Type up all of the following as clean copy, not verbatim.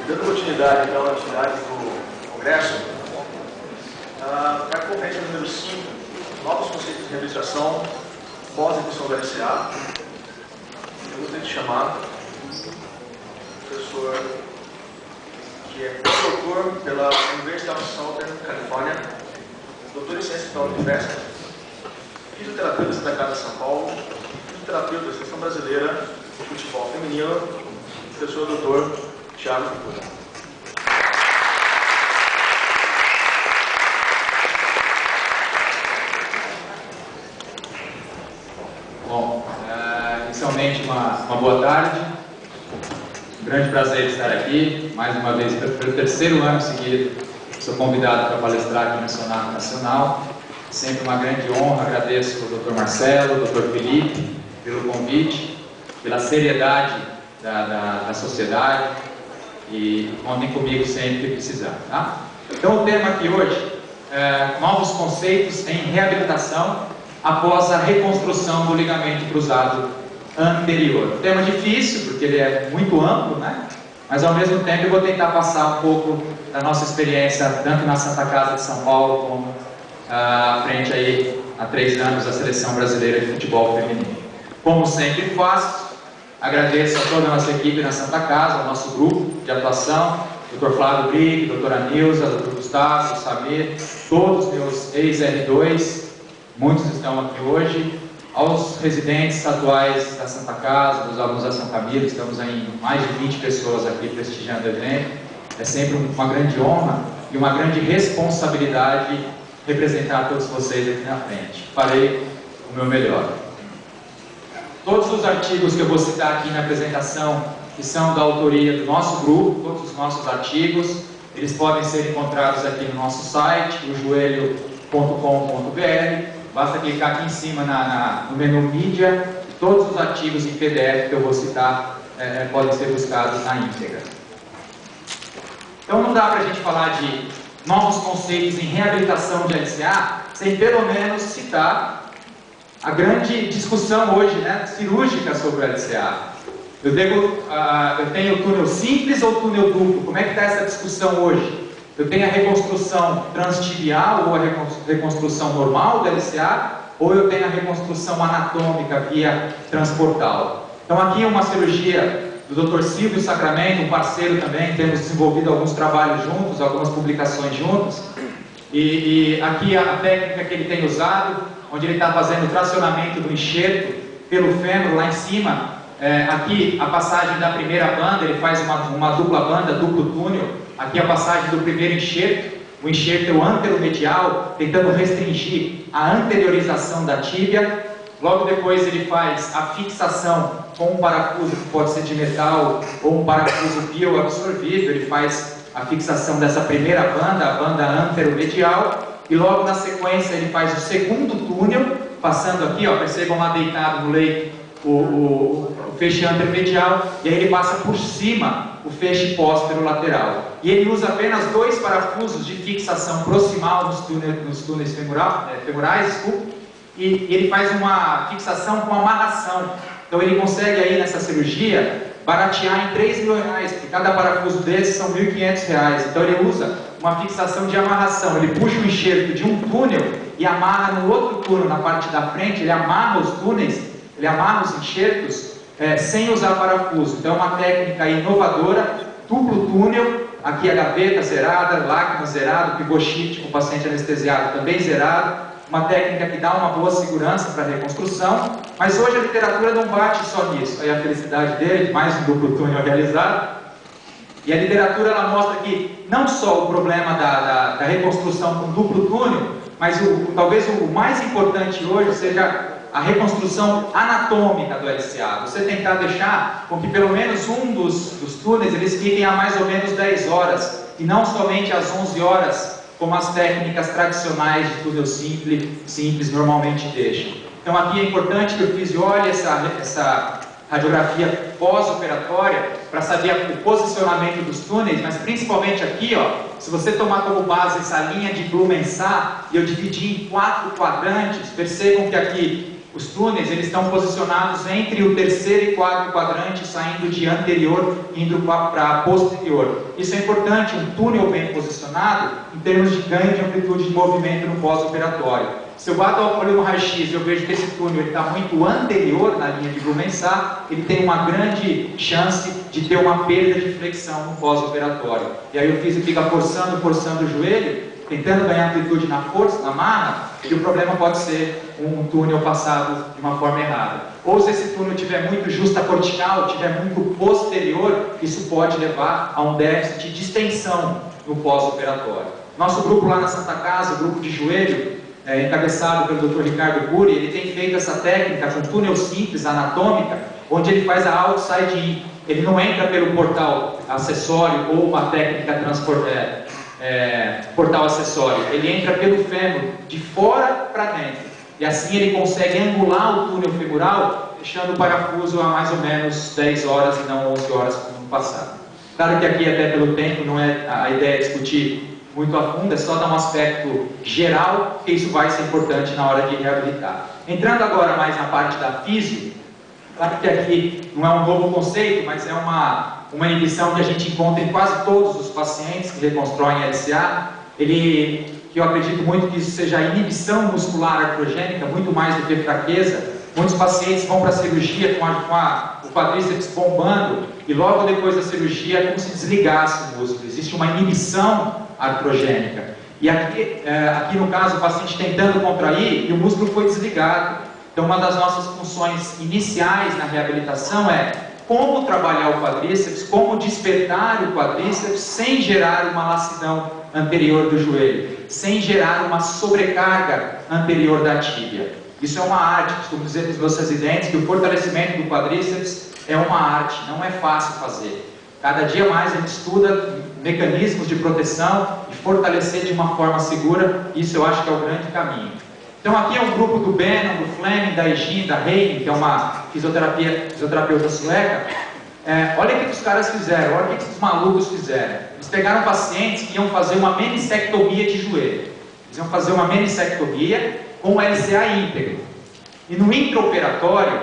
Dando continuidade então às atividades do Congresso, para a conferência número 5, novos conceitos de reabilitação pós-execução do LCA, eu gostaria de chamar o professor que é doutor pela Universidade of Southern California, doutor em ciências pela Unifesp, fisioterapeuta da Santa Casa de São Paulo, fisioterapeuta da Seleção Brasileira de Futebol Feminino, professor doutor Thiago Fukuda. Bom, inicialmente uma boa tarde, um grande prazer estar aqui, mais uma vez pelo terceiro ano seguido, sou convidado para palestrar aqui no Senato Nacional, sempre uma grande honra, agradeço ao Dr. Marcelo, ao Dr. Felipe, pelo convite, pela seriedade da sociedade e contem comigo sempre que precisar. Tá? Então o tema aqui hoje é novos conceitos em reabilitação após a reconstrução do ligamento cruzado anterior. Um tema difícil, porque ele é muito amplo, né? Mas ao mesmo tempo eu vou tentar passar um pouco da nossa experiência, tanto na Santa Casa de São Paulo, como à frente aí, há 3 anos, da Seleção Brasileira de Futebol Feminino. Como sempre faço, agradeço a toda a nossa equipe na Santa Casa, ao nosso grupo de atuação, Dr. Flávio Brick, Dra. Nilza, Dr. Gustavo, Samir, todos meus ex-R2, muitos estão aqui hoje, aos residentes atuais da Santa Casa, dos alunos da São Camilo, estamos em mais de 20 pessoas aqui prestigiando o evento. É sempre uma grande honra e uma grande responsabilidade representar todos vocês aqui na frente. Farei o meu melhor. Todos os artigos que eu vou citar aqui na apresentação, que são da autoria do nosso grupo, todos os nossos artigos, eles podem ser encontrados aqui no nosso site, ojoelho.com.br. Basta clicar aqui em cima no menu Mídia, todos os artigos em PDF que eu vou citar podem ser buscados na íntegra. Então não dá para a gente falar de novos conceitos em reabilitação de LCA sem pelo menos citar a grande discussão hoje, né, cirúrgica sobre o LCA. Eu tenho túnel simples ou túnel duplo? Como é que está essa discussão hoje? Eu tenho a reconstrução transtibial ou a reconstrução normal do LCA, ou eu tenho a reconstrução anatômica via transportal. Então aqui é uma cirurgia do Dr. Silvio Sacramento, um parceiro também, temos desenvolvido alguns trabalhos juntos, algumas publicações juntos, e aqui a técnica que ele tem usado, onde ele está fazendo o tracionamento do enxerto pelo fêmur lá em cima. Aqui a passagem da primeira banda, ele faz uma dupla banda, duplo túnel. Aqui a passagem do primeiro enxerto, o enxerto é o anteromedial, tentando restringir a anteriorização da tíbia. Logo depois ele faz a fixação com um parafuso que pode ser de metal ou um parafuso bioabsorvível. Ele faz a fixação dessa primeira banda, a banda anteromedial, e logo na sequência ele faz o segundo túnel, passando aqui, ó, percebam lá deitado no leito o feixe anteromedial, e aí ele passa por cima o feixe póstero-lateral. E ele usa apenas 2 parafusos de fixação proximal nos túneis femorais, e ele faz uma fixação com amarração. Então ele consegue aí nessa cirurgia baratear em R$3.000, porque cada parafuso desses são R$1.500. Então ele usa uma fixação de amarração, ele puxa o enxerto de um túnel e amarra no outro túnel, na parte da frente, ele amarra os túneis, ele amarra os enxertos sem usar parafuso. Então é uma técnica inovadora, duplo túnel, aqui a gaveta zerada, lágrima zerado, pivochite com o paciente anestesiado também zerado, uma técnica que dá uma boa segurança para a reconstrução, mas hoje a literatura não bate só nisso, aí a felicidade dele, mais um duplo túnel realizado, e a literatura ela mostra que não só o problema da reconstrução com duplo túnel, mas talvez o mais importante hoje seja a reconstrução anatômica do LCA. Você tentar deixar com que pelo menos um dos túneis eles fiquem a mais ou menos 10 horas, e não somente às 11 horas, como as técnicas tradicionais de túnel simples normalmente deixam. Então aqui é importante que o fisio olhe essa radiografia pós-operatória para saber o posicionamento dos túneis, mas principalmente aqui, ó, se você tomar como base essa linha de Blumensaar e eu dividir em 4 quadrantes, percebam que aqui Os túneis, eles estão posicionados entre o terceiro e quarto quadrante, saindo de anterior, indo para posterior. Isso é importante, um túnel bem posicionado, em termos de ganho de amplitude de movimento no pós-operatório. Se eu bato o olho no raio-x e eu vejo que esse túnel está muito anterior na linha de Blumensahl, ele tem uma grande chance de ter uma perda de flexão no pós-operatório. E aí o físico fica forçando o joelho, tentando ganhar amplitude na força, na marra, e o problema pode ser um túnel passado de uma forma errada. Ou se esse túnel tiver muito justacortical, tiver muito posterior, isso pode levar a um déficit de extensão no pós-operatório. Nosso grupo lá na Santa Casa, o grupo de joelho, encabeçado pelo Dr. Ricardo Cury, ele tem feito essa técnica com túnel simples, anatômica, onde ele faz a outside in. Ele não entra pelo portal acessório ou uma técnica portal acessório. Ele entra pelo fêmur, de fora para dentro. E assim ele consegue angular o túnel femoral, deixando o parafuso a mais ou menos 10 horas e não 11 horas como no passado. Claro que aqui, até pelo tempo, não é a ideia discutir muito a fundo, é só dar um aspecto geral, que isso vai ser importante na hora de reabilitar. Entrando agora mais na parte da físio, claro que aqui não é um novo conceito, mas é uma inibição que a gente encontra em quase todos os pacientes que reconstroem LCA. Que eu acredito muito que isso seja a inibição muscular artrogênica, muito mais do que fraqueza. Muitos pacientes vão para a cirurgia com o quadríceps bombando e logo depois da cirurgia é como se desligasse o músculo. Existe uma inibição artrogênica. E aqui no caso, o paciente tentando contrair e o músculo foi desligado. Então, uma das nossas funções iniciais na reabilitação é como trabalhar o quadríceps, como despertar o quadríceps sem gerar uma lacidão anterior do joelho, sem gerar uma sobrecarga anterior da tíbia. Isso é uma arte, costumo dizer para os meus residentes que o fortalecimento do quadríceps é uma arte, não é fácil fazer. Cada dia mais a gente estuda mecanismos de proteção e fortalecer de uma forma segura, isso eu acho que é o grande caminho. Então aqui é um grupo do Bannon, do Fleming, da Egin, da Heine, que é uma fisioterapeuta sueca. Olha o que os caras fizeram, olha o que os malucos fizeram. Eles pegaram pacientes que iam fazer uma menissectomia de joelho. Eles iam fazer uma menissectomia com LCA íntegro. E no intraoperatório,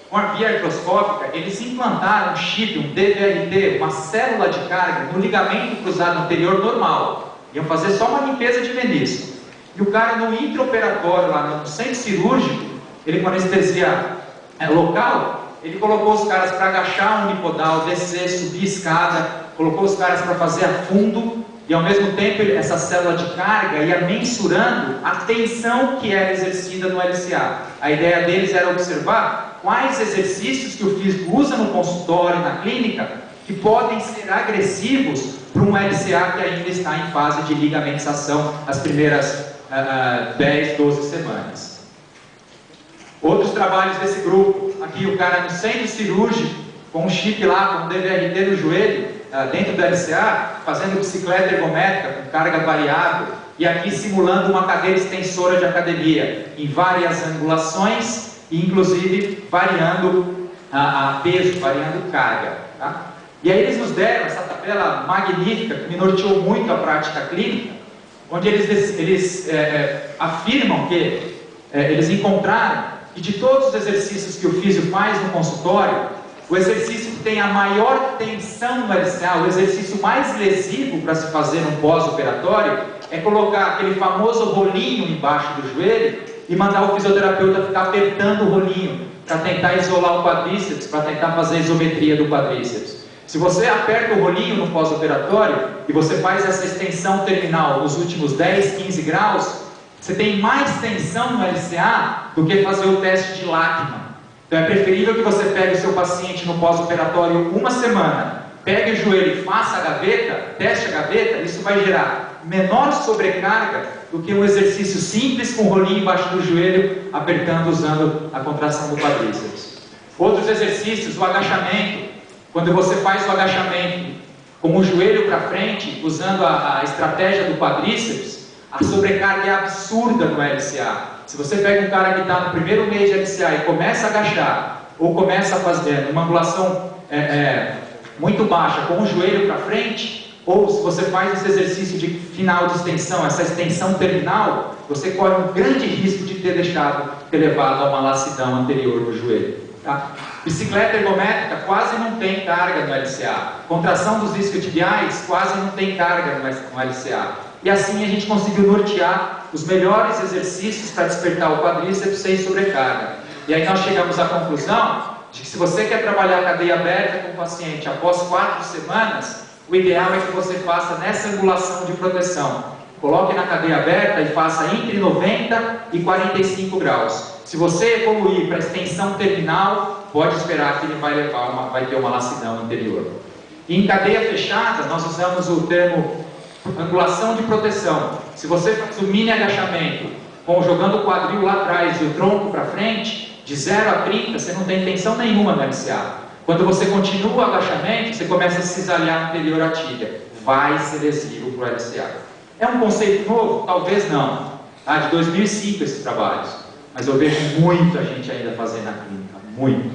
com a via artroscópica, eles implantaram um chip, um DVRT, uma célula de carga no ligamento cruzado anterior normal. Iam fazer só uma limpeza de menisco. E o cara no intraoperatório, lá no centro cirúrgico, ele com anestesia local, ele colocou os caras para agachar um unipodal, descer, subir escada, colocou os caras para fazer a fundo, e ao mesmo tempo essa célula de carga ia mensurando a tensão que era exercida no LCA. A ideia deles era observar quais exercícios que o físico usa no consultório, na clínica, que podem ser agressivos para um LCA que ainda está em fase de ligamentização, as primeiras 10, 12 semanas. Outros trabalhos desse grupo, aqui o cara no centro cirúrgico, com um chip lá, com um DVRT no joelho, dentro do LCA, fazendo bicicleta ergométrica com carga variável, e aqui simulando uma cadeira extensora de academia, em várias angulações, e inclusive variando a peso, variando carga. Tá? E aí eles nos deram essa tabela magnífica, que me norteou muito a prática clínica, onde eles afirmam que eles encontraram que de todos os exercícios que o físio faz no consultório, o exercício que tem a maior tensão no LCA, o exercício mais lesivo para se fazer no pós-operatório, é colocar aquele famoso rolinho embaixo do joelho e mandar o fisioterapeuta ficar apertando o rolinho para tentar isolar o quadríceps, para tentar fazer a isometria do quadríceps. Se você aperta o rolinho no pós-operatório e você faz essa extensão terminal nos últimos 10, 15 graus, você tem mais tensão no LCA do que fazer o teste de Lachman. Então é preferível que você pegue o seu paciente no pós-operatório uma semana, pegue o joelho e faça a gaveta, teste a gaveta, isso vai gerar menor sobrecarga do que um exercício simples com o rolinho embaixo do joelho, apertando, usando a contração do quadríceps. Outros exercícios, o agachamento. Quando você faz o agachamento com o joelho para frente, usando a estratégia do quadríceps, a sobrecarga é absurda no LCA. Se você pega um cara que está no primeiro mês de LCA e começa a agachar, ou começa a fazer uma angulação muito baixa, com o joelho para frente, ou se você faz esse exercício de final de extensão, essa extensão terminal, você corre um grande risco de ter levado a uma lassidão anterior no joelho. Tá? Bicicleta ergométrica quase não tem carga no LCA. Contração dos isquiotibiais quase não tem carga no LCA. E assim a gente conseguiu nortear os melhores exercícios para despertar o quadríceps sem sobrecarga. E aí nós chegamos à conclusão de que se você quer trabalhar a cadeia aberta com o paciente após 4 semanas, o ideal é que você faça nessa angulação de proteção. Coloque na cadeia aberta e faça entre 90 e 45 graus. Se você evoluir para a extensão terminal, pode esperar que ele vai ter uma lassidão anterior. E em cadeia fechada, nós usamos o termo angulação de proteção. Se você faz o mini agachamento, jogando o quadril lá atrás e o tronco para frente, de 0 a 30, você não tem tensão nenhuma no LCA. Quando você continua o agachamento, você começa a cisalhar anterior à tíbia. Vai ser lesivo para o LCA. É um conceito novo? Talvez não. Tá? De 2005 esses trabalhos. Mas eu vejo muita gente ainda fazendo na clínica. Muito.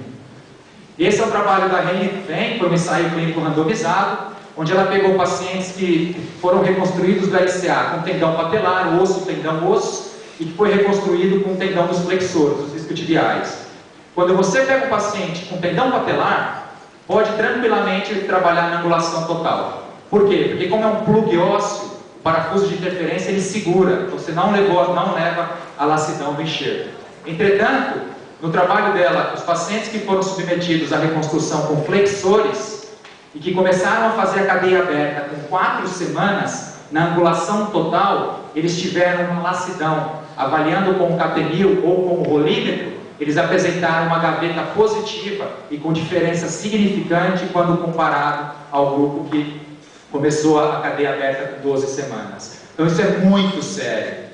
Esse é o trabalho da Reni também, foi um ensaio clínico randomizado, onde ela pegou pacientes que foram reconstruídos do LCA com tendão patelar, osso, tendão osso, e que foi reconstruído com tendão dos flexores, os isquiotibiais. Quando você pega um paciente com tendão patelar, pode tranquilamente trabalhar na angulação total. Por quê? Porque como é um plug ósseo, o parafuso de interferência ele segura, você não leva a lassidão do enxerto. Entretanto, no trabalho dela, os pacientes que foram submetidos à reconstrução com flexores e que começaram a fazer a cadeia aberta com 4 semanas, na angulação total, eles tiveram uma lassidão. Avaliando com o catenil ou com o rolímetro, eles apresentaram uma gaveta positiva e com diferença significante quando comparado ao grupo que começou a cadeia aberta com 12 semanas. Então isso é muito sério.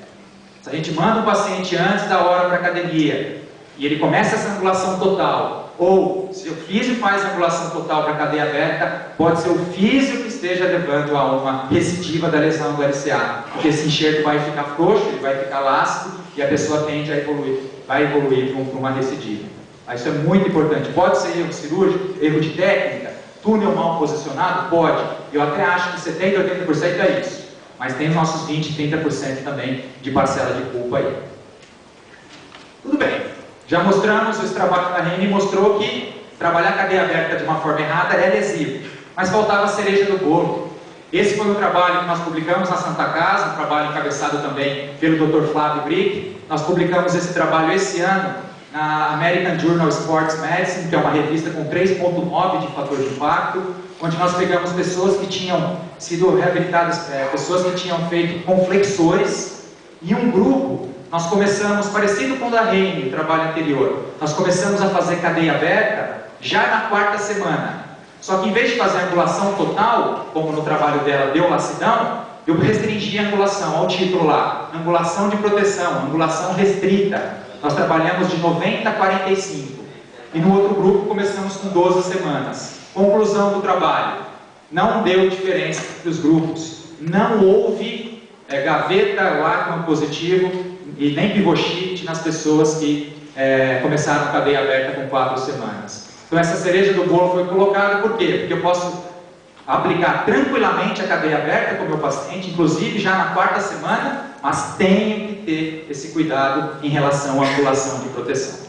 Se a gente manda um paciente antes da hora para a academia e ele começa essa angulação total, ou se o físio faz a angulação total para a cadeia aberta, pode ser o físio que esteja levando a uma recidiva da lesão do LCA, porque esse enxerto vai ficar frouxo, ele vai ficar lácido e a pessoa tende a vai evoluir para uma recidiva. Isso é muito importante. Pode ser erro cirúrgico, erro de técnica, túnel mal posicionado? Pode. Eu até acho que 70% a 80% é isso. Mas tem os nossos 20%, 30% também de parcela de culpa aí. Tudo bem. Já mostramos, esse trabalho da Reni mostrou que trabalhar a cadeia aberta de uma forma errada é lesivo. Mas faltava a cereja do bolo. Esse foi um trabalho que nós publicamos na Santa Casa, um trabalho encabeçado também pelo Dr. Flávio Brick. Nós publicamos esse trabalho esse ano na American Journal of Sports Medicine, que é uma revista com 3.9 de fator de impacto, onde nós pegamos pessoas que tinham sido reabilitadas, pessoas que tinham feito com flexores, e um grupo, nós começamos, parecido com o da Reni, o trabalho anterior, nós começamos a fazer cadeia aberta já na 4ª semana. Só que em vez de fazer a angulação total, como no trabalho dela deu lassidão, eu restringi a angulação, ao título lá, angulação de proteção, angulação restrita. Nós trabalhamos de 90 a 45. E no outro grupo começamos com 12 semanas. Conclusão do trabalho. Não deu diferença entre os grupos. Não houve gaveta lá positivo e nem pivoshit nas pessoas que começaram a cadeia aberta com 4 semanas. Então essa cereja do bolo foi colocada, por quê? Porque eu posso aplicar tranquilamente a cadeia aberta com o meu paciente, inclusive já na 4ª semana, mas tenho que ter esse cuidado em relação à angulação de proteção.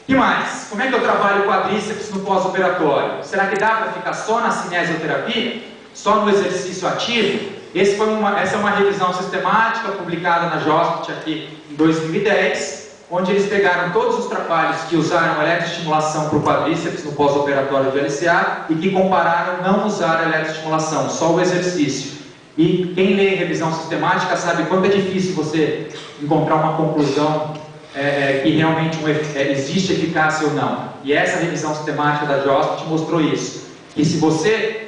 E mais? Como é que eu trabalho o quadríceps no pós-operatório? Será que dá para ficar só na cinesioterapia? Só no exercício ativo? Essa é uma revisão sistemática publicada na JOSPT aqui em 2010, onde eles pegaram todos os trabalhos que usaram eletroestimulação para o quadríceps no pós-operatório de LCA e que compararam não usar a eletroestimulação, só o exercício. E quem lê revisão sistemática sabe quanto é difícil você encontrar uma conclusão que realmente existe eficácia ou não. E essa revisão sistemática da JOSPT mostrou isso. Que se você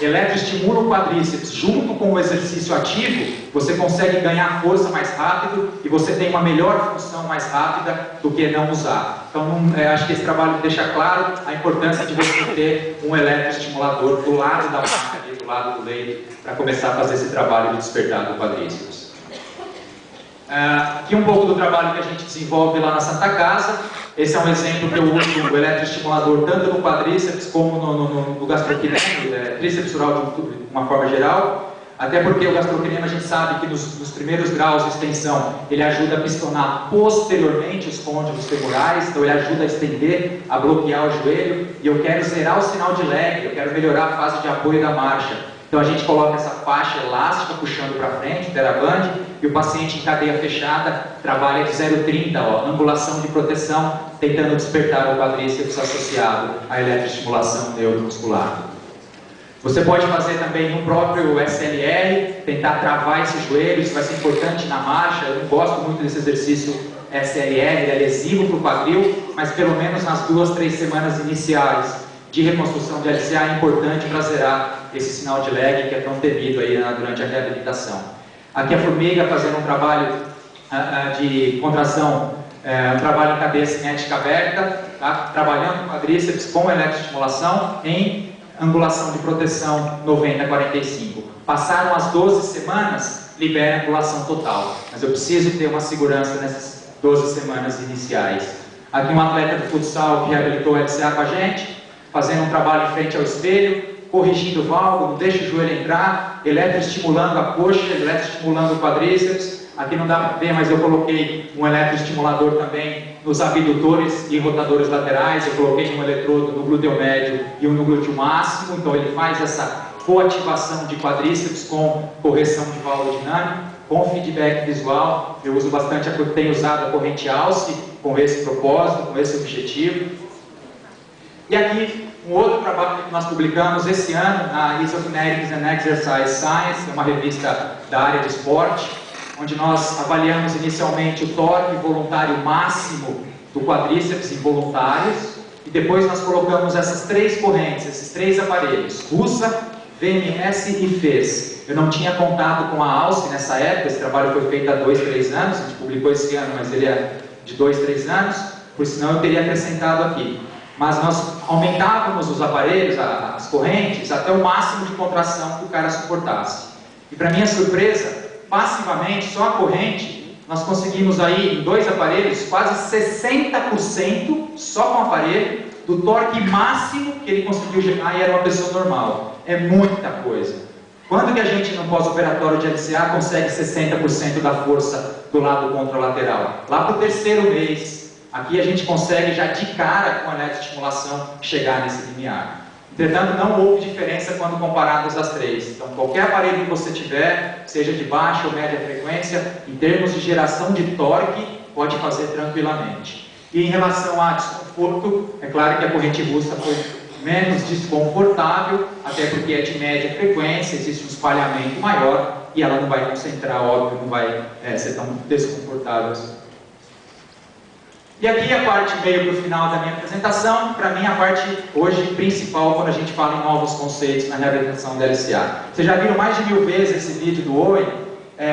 eletroestimula o quadríceps junto com o exercício ativo, você consegue ganhar força mais rápido e você tem uma melhor função mais rápida do que não usar. Então, acho que esse trabalho deixa claro a importância de você ter um eletroestimulador do lado da máquina, do lado do leito, para começar a fazer esse trabalho de despertar do quadríceps. Aqui um pouco do trabalho que a gente desenvolve lá na Santa Casa. Esse é um exemplo que eu uso o eletroestimulador tanto no quadríceps como no gastrocnêmio, tríceps sural de uma forma geral. Até porque o gastrocnêmio a gente sabe que nos primeiros graus de extensão ele ajuda a pistonar posteriormente os côndilos femorais, então ele ajuda a estender, a bloquear o joelho, e eu quero zerar o sinal de lag, eu quero melhorar a fase de apoio da marcha. Então a gente coloca essa faixa elástica puxando para frente, o TheraBand, e o paciente em cadeia fechada trabalha de 0,30, angulação de proteção, tentando despertar o quadríceps associado à eletroestimulação neuromuscular. Você pode fazer também no próprio SLR, tentar travar esse joelho, isso vai ser importante na marcha. Eu não gosto muito desse exercício SLR, ele é lesivo para o quadril, mas pelo menos nas 2-3 semanas iniciais de reconstrução de LCA é importante para zerar esse sinal de lag que é tão temido aí durante a reabilitação. Aqui a formiga fazendo um trabalho de contração, um trabalho em cadeia cinética aberta, tá? Trabalhando o quadríceps com eletroestimulação em angulação de proteção 90-45. Passaram as 12 semanas, libera a angulação total. Mas eu preciso ter uma segurança nessas 12 semanas iniciais. Aqui um atleta de futsal que reabilitou o LCA com a gente, fazendo um trabalho em frente ao espelho, corrigindo o válvulo, não deixa o joelho entrar, eletroestimulando a coxa, eletroestimulando o quadríceps. Aqui não dá para ver, mas eu coloquei um eletroestimulador também nos abdutores e rotadores laterais. Eu coloquei um eletrodo no glúteo médio e um no glúteo máximo. Então ele faz essa coativação de quadríceps com correção de válvulo dinâmico, com feedback visual. Eu uso bastante, tenho usado a corrente Alce com esse propósito, com esse objetivo. E aqui um outro trabalho que nós publicamos esse ano na Isokinetics and Exercise Science, que é uma revista da área de esporte, onde nós avaliamos inicialmente o torque voluntário máximo do quadríceps em voluntários, e depois nós colocamos essas 3 correntes, esses 3 aparelhos, Russa, VMS e FES. Eu não tinha contato com a Alce nessa época, esse trabalho foi feito há 2-3 anos, a gente publicou esse ano, mas ele é de 2-3 anos, por senão eu teria acrescentado aqui. Mas nós aumentávamos os aparelhos, as correntes, até o máximo de contração que o cara suportasse. E para minha surpresa, passivamente, só a corrente, nós conseguimos aí, em 2 aparelhos, quase 60% só com o aparelho, do torque máximo que ele conseguiu gerar e era uma pessoa normal. É muita coisa. Quando que a gente, no pós-operatório de LCA, consegue 60% da força do lado contralateral? Lá para o 3º mês. Aqui a gente consegue já de cara com a eletroestimulação chegar nesse limiar. Entretanto, não houve diferença quando comparadas as 3. Então, qualquer aparelho que você tiver, seja de baixa ou média frequência, em termos de geração de torque, pode fazer tranquilamente. E em relação a desconforto, é claro que a corrente russa foi menos desconfortável, até porque é de média frequência, existe um espalhamento maior e ela não vai concentrar, óbvio, não vai ser tão desconfortável assim. E aqui a parte meio para o final da minha apresentação, para mim a parte hoje principal quando a gente fala em novos conceitos na reabilitação da LCA. Vocês já viram mais de 1000 vezes esse vídeo do Owen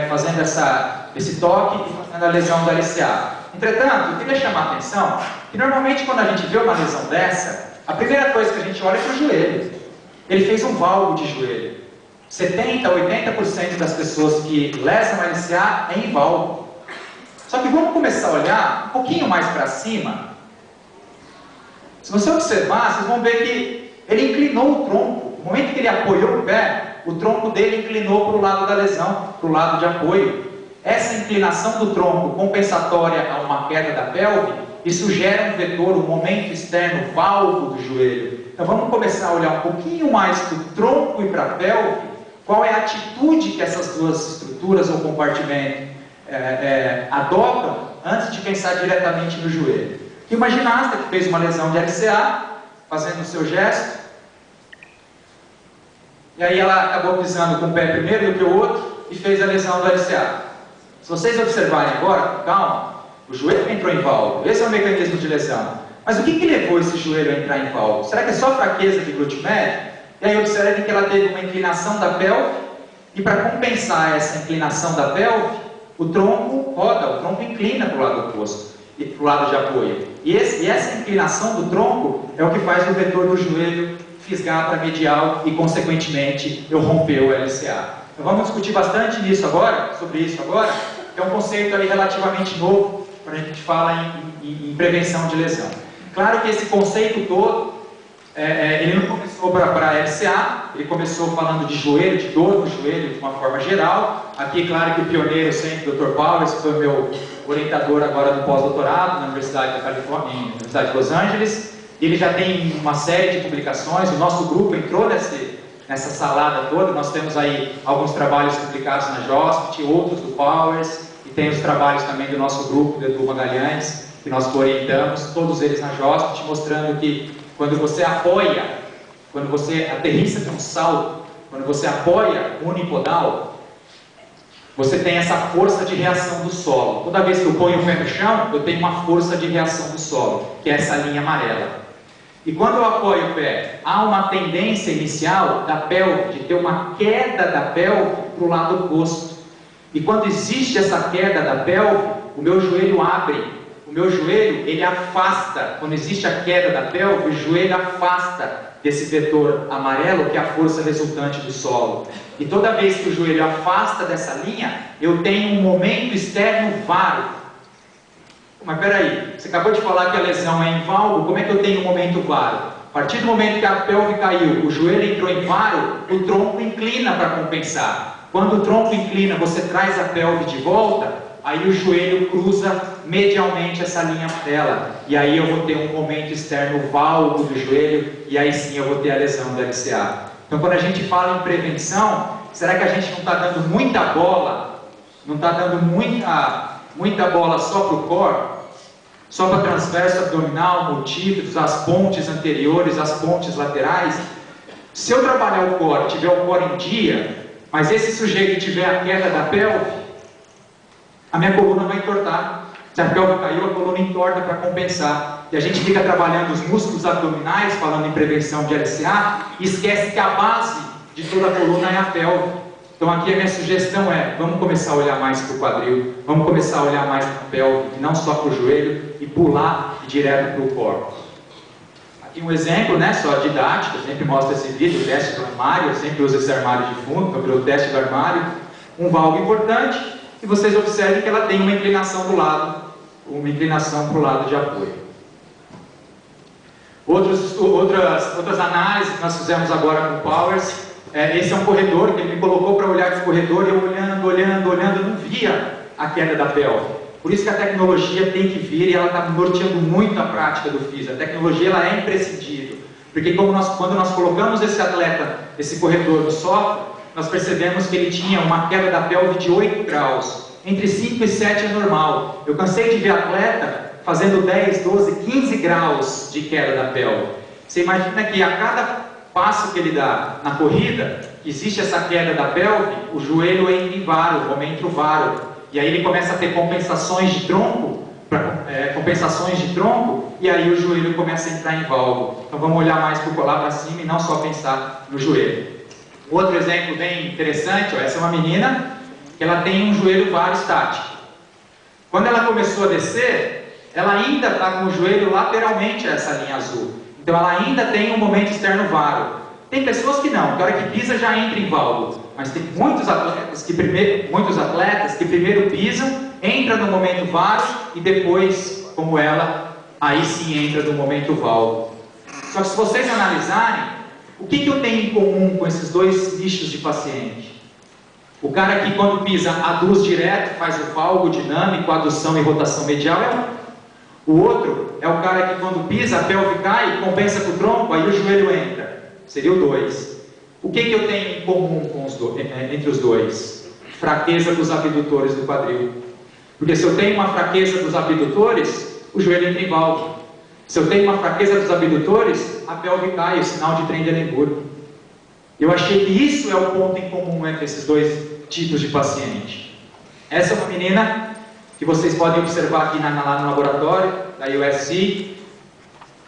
fazendo esse toque e fazendo a lesão da LCA. Entretanto, eu queria chamar a atenção que normalmente quando a gente vê uma lesão dessa, a primeira coisa que a gente olha é para o joelho. Ele fez um valgo de joelho. 70-80% das pessoas que lesam a LCA é em valgo. Só que vamos começar a olhar um pouquinho mais para cima. Se você observar, vocês vão ver que ele inclinou o tronco. No momento que ele apoiou o pé, o tronco dele inclinou para o lado da lesão, para o lado de apoio. Essa inclinação do tronco compensatória a uma queda da pelve, isso gera um vetor, um momento externo, valvo do joelho. Então vamos começar a olhar um pouquinho mais do tronco e para a pelve, qual é a atitude que essas 2 estruturas ou compartimentos adotam antes de pensar diretamente no joelho. E uma ginasta que fez uma lesão de LCA, fazendo o seu gesto, e aí ela acabou pisando com o pé primeiro do que o outro e fez a lesão do LCA. Se vocês observarem agora, com calma, o joelho entrou em valgo. Esse é o mecanismo de lesão. Mas o que levou esse joelho a entrar em valgo? Será que é só fraqueza de glúteo médio? E aí observem que ela teve uma inclinação da pelve, e para compensar essa inclinação da pelve, o tronco roda, o tronco inclina para o lado oposto, para o lado de apoio. E essa inclinação do tronco é o que faz o vetor do joelho fisgar para medial e, consequentemente, eu romper o LCA. Então vamos discutir bastante sobre isso agora, que é um conceito aí relativamente novo, quando a gente fala em prevenção de lesão. Claro que esse conceito todo, ele não começou para a LCA, ele começou falando de joelho, de dor no joelho de uma forma geral. Aqui, claro que o pioneiro sempre, o Dr. Powers, foi o meu orientador agora no pós-doutorado na Universidade da Califórnia, na Universidade de Los Angeles. Ele já tem uma série de publicações, o nosso grupo entrou nessa salada toda. Nós temos aí alguns trabalhos publicados na JOSPT, outros do Powers, e tem os trabalhos também do nosso grupo, do Edu Magalhães, que nós orientamos, todos eles na JOSPT, mostrando que quando você apoia, quando você aterrissa de um salto, quando você apoia unipodal, você tem essa força de reação do solo. Toda vez que eu ponho o pé no chão, eu tenho uma força de reação do solo, que é essa linha amarela. E quando eu apoio o pé, há uma tendência inicial da pelve, de ter uma queda da pelve para o lado oposto. E quando existe essa queda da pelve, o meu joelho abre. O meu joelho, ele afasta. Quando existe a queda da pelve, o joelho afasta desse vetor amarelo, que é a força resultante do solo. E toda vez que o joelho afasta dessa linha, eu tenho um momento externo varo. Mas peraí, você acabou de falar que a lesão é em valgo, como é que eu tenho um momento varo? A partir do momento que a pelve caiu, o joelho entrou em varo, o tronco inclina para compensar. Quando o tronco inclina, você traz a pelve de volta, aí o joelho cruza medialmente essa linha amarela. E aí eu vou ter um momento externo valgo do joelho, e aí sim eu vou ter a lesão do LCA. Então quando a gente fala em prevenção, será que a gente não está dando muita bola? Não está dando muita bola só para o core? Só para transverso abdominal, multífidos, as pontes anteriores, as pontes laterais? Se eu trabalhar o core, tiver o core em dia, mas esse sujeito tiver a queda da pelve, a minha coluna vai entortar. Se a pelve caiu, a coluna entorta para compensar. E a gente fica trabalhando os músculos abdominais, falando em prevenção de LCA, e esquece que a base de toda a coluna é a pelve. Então aqui a minha sugestão é, vamos começar a olhar mais para o quadril, vamos começar a olhar mais para a pelve, e não só para o joelho, e pular direto para o core. Aqui um exemplo, né, só didático, eu sempre mostro esse vídeo, o teste do armário, eu sempre uso esse armário de fundo, então virou o teste do armário, um valgo importante, e vocês observem que ela tem uma inclinação do lado, uma inclinação para o lado de apoio. Outras análises que nós fizemos agora com o Powers, esse é um corredor que ele me colocou para olhar esse corredor, e eu olhando, não via a queda da pelve. Por isso que a tecnologia tem que vir, e ela está norteando muito a prática do físio. A tecnologia ela é imprescindível, porque quando nós colocamos esse atleta, esse corredor no software, nós percebemos que ele tinha uma queda da pelve de 8 graus. Entre 5 e 7 é normal. Eu cansei de ver atleta fazendo 10, 12, 15 graus de queda da pelve. Você imagina que a cada passo que ele dá na corrida, existe essa queda da pelve, o joelho entra em varo, o homem entra o varo. E aí ele começa a ter compensações de tronco, e aí o joelho começa a entrar em valgo. Então vamos olhar mais para o colar para cima e não só pensar no joelho. Outro exemplo bem interessante, essa é uma menina que ela tem um joelho varo estático. Quando ela começou a descer, ela ainda está com o joelho lateralmente a essa linha azul. Então ela ainda tem um momento externo varo. Tem pessoas que não, que a hora que pisa já entra em valgo. Mas tem muitos atletas que primeiro pisam, entra no momento varo e depois, como ela, aí sim entra no momento valgo. Só que se vocês analisarem, o que eu tenho em comum com esses dois nichos de paciente? O cara que quando pisa aduz direto, faz o valgo dinâmico, adução e rotação medial é um. O outro é o cara que quando pisa, a pelve cai, compensa com o tronco, aí o joelho entra. Seria o 2. O que eu tenho em comum com entre os dois? Fraqueza dos abdutores do quadril. Porque se eu tenho uma fraqueza dos abdutores, o joelho entra em valgo. Se eu tenho uma fraqueza dos abdutores, a pelve cai, o sinal de Trendelenburg. Eu achei que isso é o ponto em comum entre esses dois tipos de paciente. Essa é uma menina que vocês podem observar aqui lá no laboratório, da USC.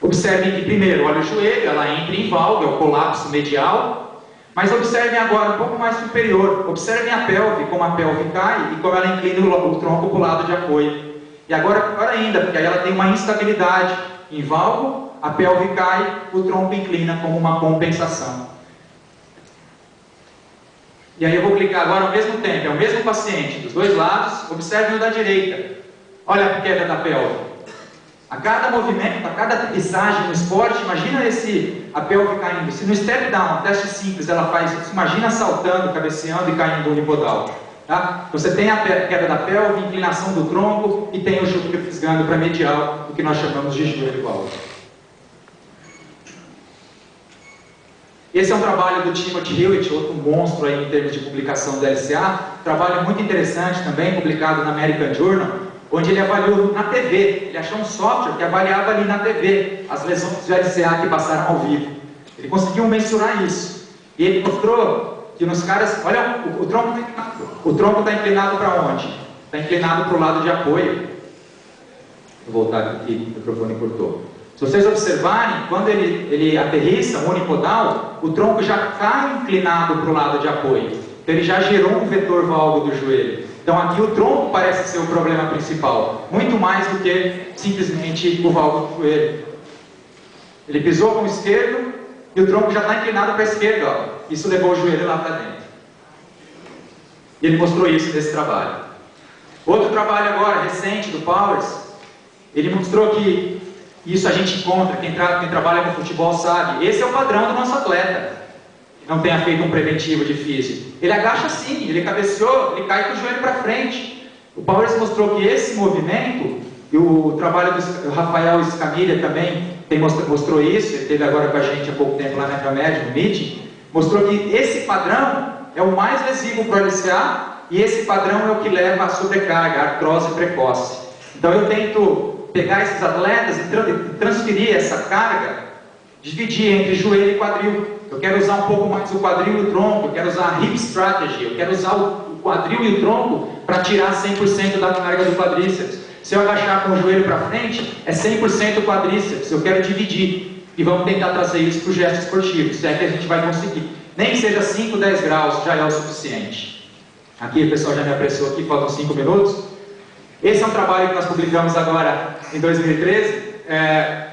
Observem que primeiro, olha o joelho, ela entra em valgo, é o colapso medial. Mas observem agora um pouco mais superior. Observem a pelve, como a pelve cai e como ela inclina o tronco para o lado de apoio. E agora, pior ainda, porque aí ela tem uma instabilidade. Em valgo, a pelve cai, o tronco inclina como uma compensação. E aí eu vou clicar agora ao mesmo tempo, é o mesmo paciente, dos dois lados, observem o da direita. Olha a queda da pelve. A cada movimento, a cada aterrissagem no esporte, imagina a pelve caindo. Se no step down, teste simples, ela faz isso, imagina saltando, cabeceando e caindo unipodal. Tá? Você tem a queda da pelve, inclinação do tronco e tem o joelho fisgando para medial, o que nós chamamos de joelho alto. Esse é um trabalho do Timothy Hewitt, outro monstro aí em termos de publicação do LCA, trabalho muito interessante também, publicado na American Journal, onde ele avaliou na TV, ele achou um software que avaliava ali na TV as lesões do LCA que passaram ao vivo. Ele conseguiu mensurar isso. E ele mostrou que nos caras, olha, o tronco está inclinado para onde? Está inclinado para o lado de apoio. Vou voltar aqui, o microfone cortou. Se vocês observarem, quando ele aterrissa, unipodal, o tronco já está inclinado para o lado de apoio. Então ele já gerou um vetor valgo do joelho. Então aqui o tronco parece ser o problema principal, muito mais do que simplesmente o valgo do joelho. Ele pisou com o esquerdo e o tronco já está inclinado para a esquerda. Ó. Isso levou o joelho lá para dentro. E ele mostrou isso nesse trabalho. Outro trabalho agora, recente, do Powers, ele mostrou que isso a gente encontra, quem trabalha com futebol sabe, esse é o padrão do nosso atleta. Não tenha feito um preventivo de físico. Ele agacha assim, ele cabeceou, ele cai com o joelho para frente. O Powers mostrou que esse movimento, e o trabalho do Rafael Escamilha também mostrou isso, ele esteve agora com a gente há pouco tempo lá na Intramed, no meeting, mostrou que esse padrão é o mais lesivo para o LCA, e esse padrão é o que leva à sobrecarga, à artrose precoce. Então eu tento pegar esses atletas e transferir essa carga, dividir entre joelho e quadril. Eu quero usar um pouco mais o quadril e o tronco, eu quero usar a hip strategy, eu quero usar o quadril e o tronco para tirar 100% da carga do quadríceps. Se eu agachar com o joelho para frente, é 100% quadríceps, eu quero dividir. E vamos tentar trazer isso para o gesto esportivo, se é que a gente vai conseguir. Nem que seja 5, 10 graus, já é o suficiente. Aqui o pessoal já me apressou aqui, faltam 5 minutos. Esse é um trabalho que nós publicamos agora em 2013,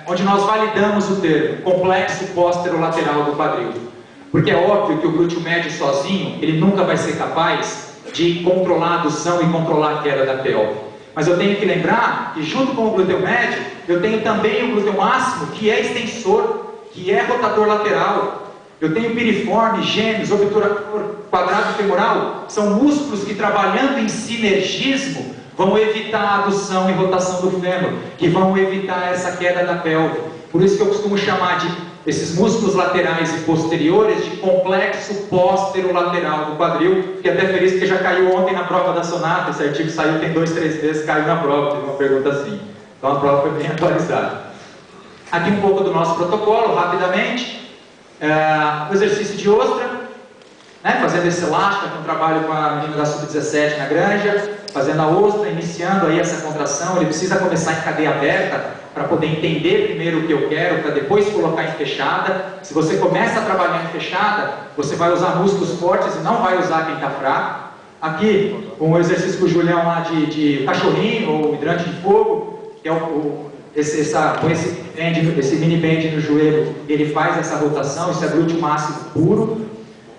onde nós validamos o termo complexo póstero-lateral do quadril. Porque é óbvio que o glúteo médio sozinho, ele nunca vai ser capaz de controlar a adução e controlar a queda da pelve. Mas eu tenho que lembrar que junto com o glúteo médio, eu tenho também o glúteo máximo, que é extensor, que é rotador lateral. Eu tenho piriforme, gêmeos, obturador, quadrado femoral, são músculos que trabalhando em sinergismo vão evitar a adução e rotação do fêmur, que vão evitar essa queda da pelve. Por isso que eu costumo chamar de esses músculos laterais e posteriores de complexo póstero-lateral do quadril, que até feliz porque já caiu ontem na prova da Sonata, esse artigo saiu tem 2, 3 vezes, caiu na prova, teve uma pergunta assim. Então a prova foi bem atualizada. Aqui um pouco do nosso protocolo, rapidamente. O exercício de ostra, né, fazendo esse elástico, aqui um trabalho com a menina da Sub-17 na Granja, fazendo a ostra, iniciando aí essa contração. Ele precisa começar em cadeia aberta para poder entender primeiro o que eu quero, para depois colocar em fechada. Se você começa a trabalhar em fechada, você vai usar músculos fortes e não vai usar quem está fraco. Aqui, um exercício com o Julião lá de cachorrinho ou hidrante de fogo, que é esse mini bend no joelho, ele faz essa rotação, isso é glúteo máximo puro.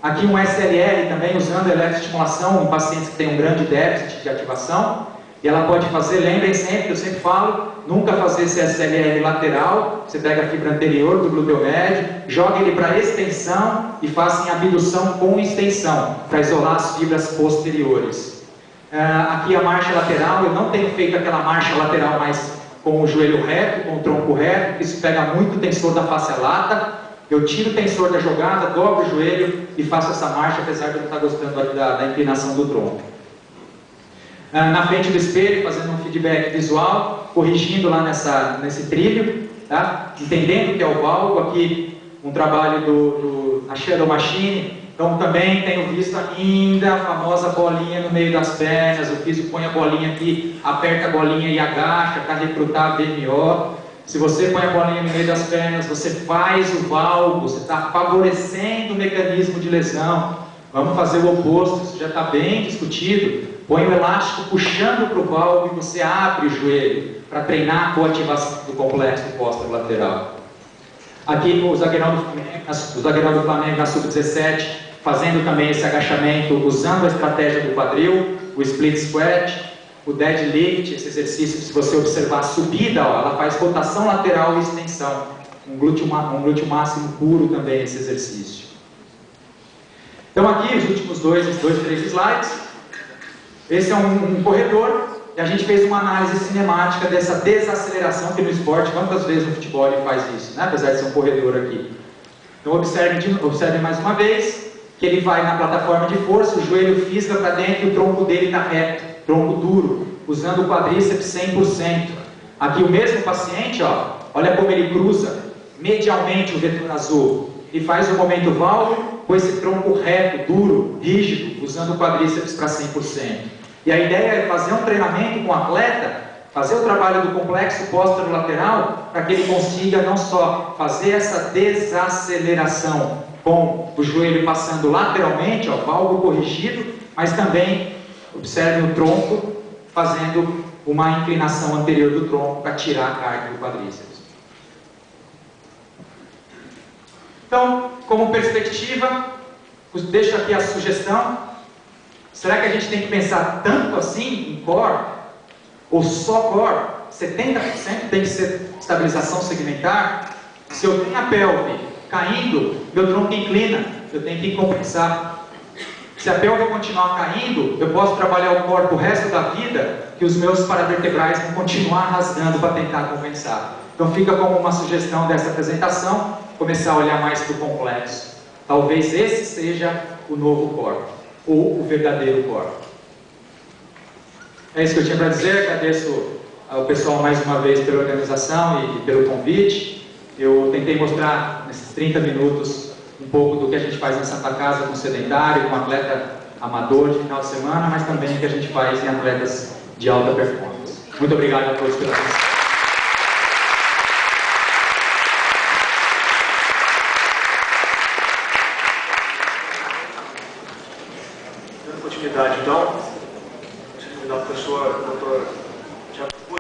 Aqui um SLR também usando eletroestimulação em pacientes que têm um grande déficit de ativação. E ela pode fazer, lembrem sempre, eu sempre falo, nunca fazer esse SLR lateral. Você pega a fibra anterior do glúteo médio, joga ele para extensão e faça em abdução com extensão, para isolar as fibras posteriores. Aqui a marcha lateral, eu não tenho feito aquela marcha lateral mais com o joelho reto, com o tronco reto, porque isso pega muito o tensor da face lata. Eu tiro o tensor da jogada, dobro o joelho e faço essa marcha, apesar de eu não estar gostando aqui da inclinação do tronco. Na frente do espelho, fazendo um feedback visual, corrigindo lá nesse trilho, tá? Entendendo que é o valgo. Aqui um trabalho na Shadow Machine. Então também tenho visto ainda a famosa bolinha no meio das pernas. O físico põe a bolinha aqui, aperta a bolinha e agacha para recrutar a VMO. Se você põe a bolinha no meio das pernas, você faz o valgo, você está favorecendo o mecanismo de lesão. Vamos fazer o oposto, isso já está bem discutido. Põe o elástico puxando para o valgo e você abre o joelho para treinar a coativação do complexo póstero-lateral. Aqui o zagueirão do Flamengo na Sub-17, fazendo também esse agachamento, usando a estratégia do quadril, o split squat. o deadlift, esse exercício, se você observar a subida, ó, ela faz rotação lateral e extensão. Um glúteo máximo puro também esse exercício. Então aqui, os últimos dois, 3 slides. Esse é um corredor, e a gente fez uma análise cinemática dessa desaceleração que no esporte, quantas vezes no futebol ele faz isso, né? Apesar de ser um corredor aqui. Então observe mais uma vez, que ele vai na plataforma de força, o joelho fisga para dentro e o tronco dele está reto, tronco duro, usando o quadríceps 100%. Aqui o mesmo paciente, ó, olha como ele cruza medialmente o vetor azul e faz o momento válvulo com esse tronco reto, duro, rígido, usando o quadríceps para 100%. E a ideia é fazer um treinamento com o atleta, fazer o trabalho do complexo póstero-lateral, para que ele consiga não só fazer essa desaceleração com o joelho passando lateralmente, ó, válvulo corrigido, mas também observe o tronco fazendo uma inclinação anterior do tronco para tirar a carga do quadríceps. Então, como perspectiva, deixo aqui a sugestão. Será que a gente tem que pensar tanto assim em core? Ou só core? 70% tem que ser estabilização segmentar? Se eu tenho a pelve caindo, meu tronco inclina, eu tenho que compensar. Se a pelve continuar caindo, eu posso trabalhar o corpo o resto da vida, que os meus paravertebrais vão continuar rasgando para tentar compensar. Então fica como uma sugestão dessa apresentação, começar a olhar mais para o complexo. Talvez esse seja o novo core, ou o verdadeiro core. É isso que eu tinha para dizer. Agradeço ao pessoal mais uma vez pela organização e pelo convite. Eu tentei mostrar nesses 30 minutos um pouco do que a gente faz na Santa Casa com sedentário, com atleta amador de final de semana, mas também o que a gente faz em atletas de alta performance. Muito obrigado a todos pela atenção.